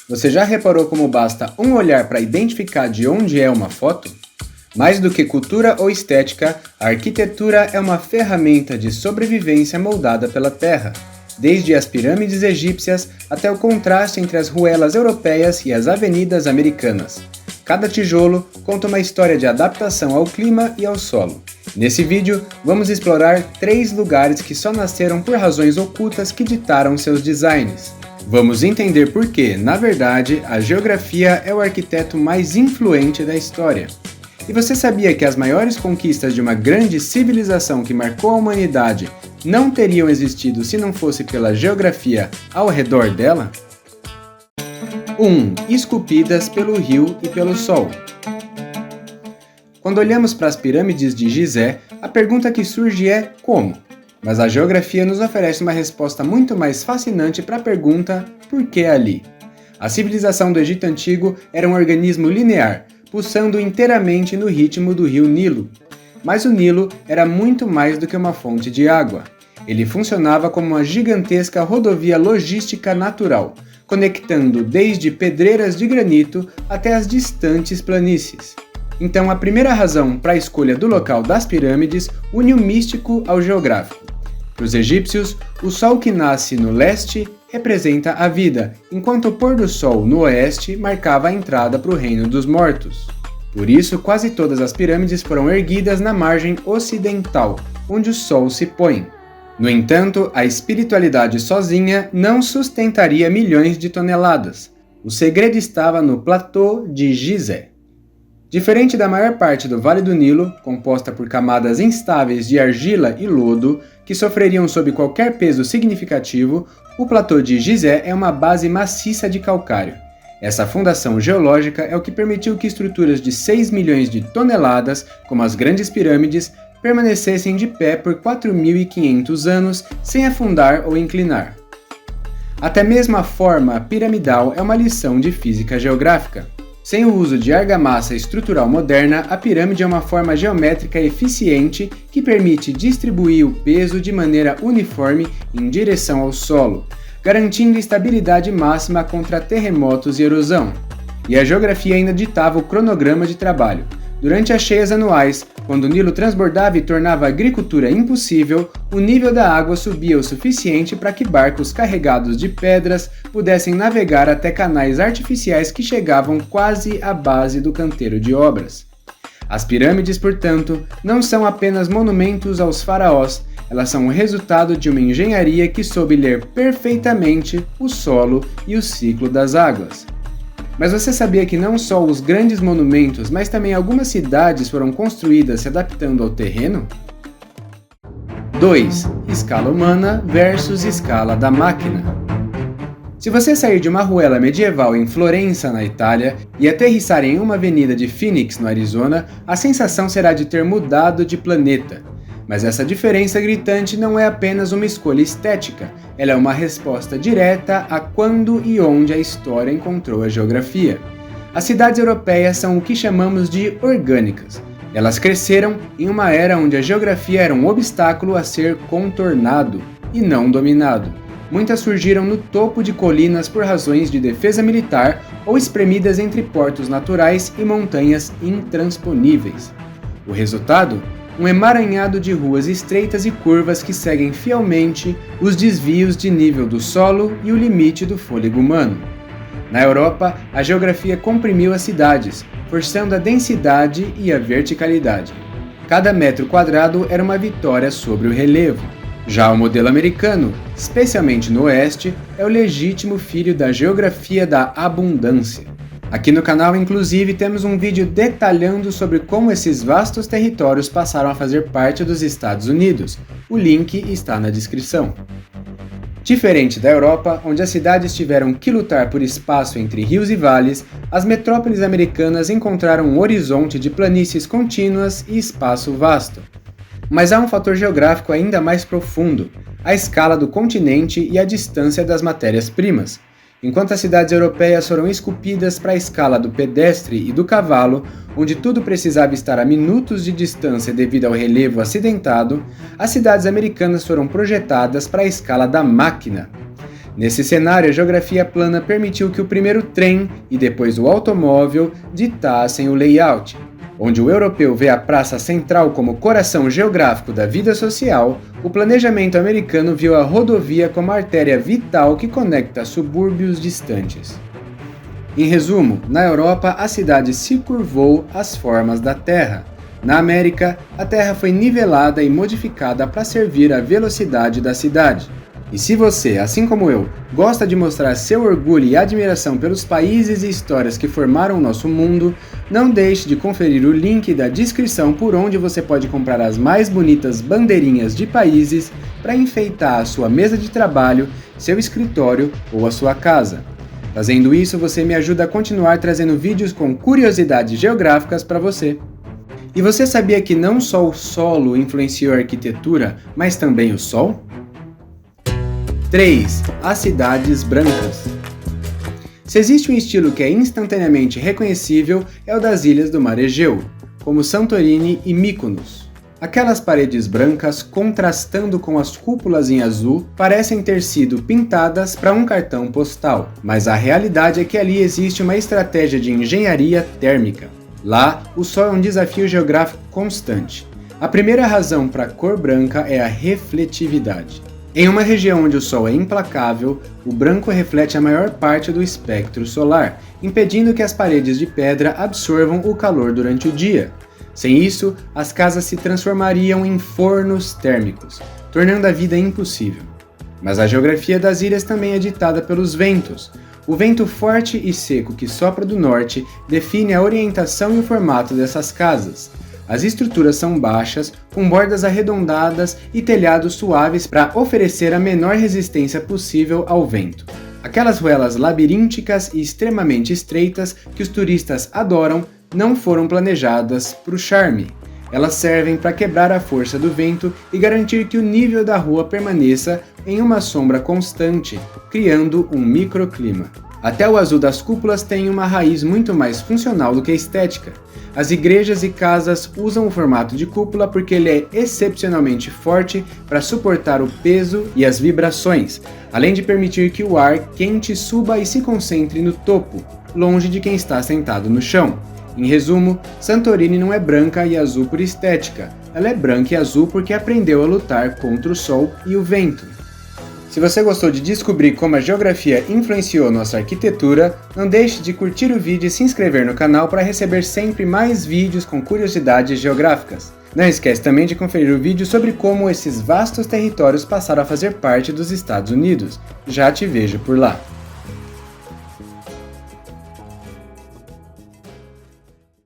Você já reparou como basta um olhar para identificar de onde é uma foto? Mais do que cultura ou estética, a arquitetura é uma ferramenta de sobrevivência moldada pela terra, desde as pirâmides egípcias até o contraste entre as ruelas europeias e as avenidas americanas. Cada tijolo conta uma história de adaptação ao clima e ao solo. Nesse vídeo, vamos explorar 3 lugares que só nasceram por razões ocultas que ditaram seus designs. Vamos entender por que, na verdade, a geografia é o arquiteto mais influente da história. E você sabia que as maiores conquistas de uma grande civilização que marcou a humanidade não teriam existido se não fosse pela geografia ao redor dela? 1. Esculpidas pelo rio e pelo sol. Quando olhamos para as pirâmides de Gizé, a pergunta que surge é como? Mas a geografia nos oferece uma resposta muito mais fascinante para a pergunta por que ali? A civilização do Egito Antigo era um organismo linear, pulsando inteiramente no ritmo do rio Nilo. Mas o Nilo era muito mais do que uma fonte de água. Ele funcionava como uma gigantesca rodovia logística natural, conectando desde pedreiras de granito até as distantes planícies. Então a primeira razão para a escolha do local das pirâmides une o místico ao geográfico. Para os egípcios, o sol que nasce no leste representa a vida, enquanto o pôr do sol no oeste marcava a entrada para o reino dos mortos. Por isso, quase todas as pirâmides foram erguidas na margem ocidental, onde o sol se põe. No entanto, a espiritualidade sozinha não sustentaria milhões de toneladas. O segredo estava no platô de Gizé. Diferente da maior parte do Vale do Nilo, composta por camadas instáveis de argila e lodo, que sofreriam sob qualquer peso significativo, o platô de Gizé é uma base maciça de calcário. Essa fundação geológica é o que permitiu que estruturas de 6 milhões de toneladas, como as grandes pirâmides, permanecessem de pé por 4.500 anos sem afundar ou inclinar. Até mesmo a forma piramidal é uma lição de física geográfica. Sem o uso de argamassa estrutural moderna, a pirâmide é uma forma geométrica eficiente que permite distribuir o peso de maneira uniforme em direção ao solo, garantindo estabilidade máxima contra terremotos e erosão. E a geografia ainda ditava o cronograma de trabalho. Durante as cheias anuais, quando o Nilo transbordava e tornava a agricultura impossível, o nível da água subia o suficiente para que barcos carregados de pedras pudessem navegar até canais artificiais que chegavam quase à base do canteiro de obras. As pirâmides, portanto, não são apenas monumentos aos faraós, elas são o resultado de uma engenharia que soube ler perfeitamente o solo e o ciclo das águas. Mas você sabia que não só os grandes monumentos, mas também algumas cidades foram construídas se adaptando ao terreno? 2. Escala humana versus escala da máquina. Se você sair de uma ruela medieval em Florença, na Itália, e aterrissar em uma avenida de Phoenix, no Arizona, a sensação será de ter mudado de planeta. Mas essa diferença gritante não é apenas uma escolha estética, ela é uma resposta direta a quando e onde a história encontrou a geografia. As cidades europeias são o que chamamos de orgânicas. Elas cresceram em uma era onde a geografia era um obstáculo a ser contornado e não dominado. Muitas surgiram no topo de colinas por razões de defesa militar ou espremidas entre portos naturais e montanhas intransponíveis. O resultado? Um emaranhado de ruas estreitas e curvas que seguem fielmente os desvios de nível do solo e o limite do fôlego humano. Na Europa, a geografia comprimiu as cidades, forçando a densidade e a verticalidade. Cada metro quadrado era uma vitória sobre o relevo. Já o modelo americano, especialmente no oeste, é o legítimo filho da geografia da abundância. Aqui no canal, inclusive, temos um vídeo detalhando sobre como esses vastos territórios passaram a fazer parte dos Estados Unidos. O link está na descrição. Diferente da Europa, onde as cidades tiveram que lutar por espaço entre rios e vales, as metrópoles americanas encontraram um horizonte de planícies contínuas e espaço vasto. Mas há um fator geográfico ainda mais profundo: a escala do continente e a distância das matérias-primas. Enquanto as cidades europeias foram esculpidas para a escala do pedestre e do cavalo, onde tudo precisava estar a minutos de distância devido ao relevo acidentado, as cidades americanas foram projetadas para a escala da máquina. Nesse cenário, a geografia plana permitiu que o primeiro trem e depois o automóvel ditassem o layout. Onde o europeu vê a praça central como coração geográfico da vida social, o planejamento americano viu a rodovia como a artéria vital que conecta subúrbios distantes. Em resumo, na Europa, a cidade se curvou às formas da Terra. Na América, a Terra foi nivelada e modificada para servir à velocidade da cidade. E se você, assim como eu, gosta de mostrar seu orgulho e admiração pelos países e histórias que formaram o nosso mundo, não deixe de conferir o link da descrição por onde você pode comprar as mais bonitas bandeirinhas de países para enfeitar a sua mesa de trabalho, seu escritório ou a sua casa. Fazendo isso, você me ajuda a continuar trazendo vídeos com curiosidades geográficas para você. E você sabia que não só o solo influenciou a arquitetura, mas também o sol? 3. As cidades brancas. Se existe um estilo que é instantaneamente reconhecível, é o das ilhas do mar Egeu, como Santorini e Mykonos. Aquelas paredes brancas, contrastando com as cúpulas em azul, parecem ter sido pintadas para um cartão postal, mas a realidade é que ali existe uma estratégia de engenharia térmica. Lá, o sol é um desafio geográfico constante. A primeira razão para a cor branca é a refletividade. Em uma região onde o Sol é implacável, o branco reflete a maior parte do espectro solar, impedindo que as paredes de pedra absorvam o calor durante o dia. Sem isso, as casas se transformariam em fornos térmicos, tornando a vida impossível. Mas a geografia das ilhas também é ditada pelos ventos. O vento forte e seco que sopra do norte define a orientação e o formato dessas casas. As estruturas são baixas, com bordas arredondadas e telhados suaves para oferecer a menor resistência possível ao vento. Aquelas ruelas labirínticas e extremamente estreitas que os turistas adoram não foram planejadas para o charme. Elas servem para quebrar a força do vento e garantir que o nível da rua permaneça em uma sombra constante, criando um microclima. Até o azul das cúpulas tem uma raiz muito mais funcional do que estética. As igrejas e casas usam o formato de cúpula porque ele é excepcionalmente forte para suportar o peso e as vibrações, além de permitir que o ar quente suba e se concentre no topo, longe de quem está sentado no chão. Em resumo, Santorini não é branca e azul por estética, ela é branca e azul porque aprendeu a lutar contra o sol e o vento. Se você gostou de descobrir como a geografia influenciou nossa arquitetura, não deixe de curtir o vídeo e se inscrever no canal para receber sempre mais vídeos com curiosidades geográficas. Não esquece também de conferir o vídeo sobre como esses vastos territórios passaram a fazer parte dos Estados Unidos. Já te vejo por lá!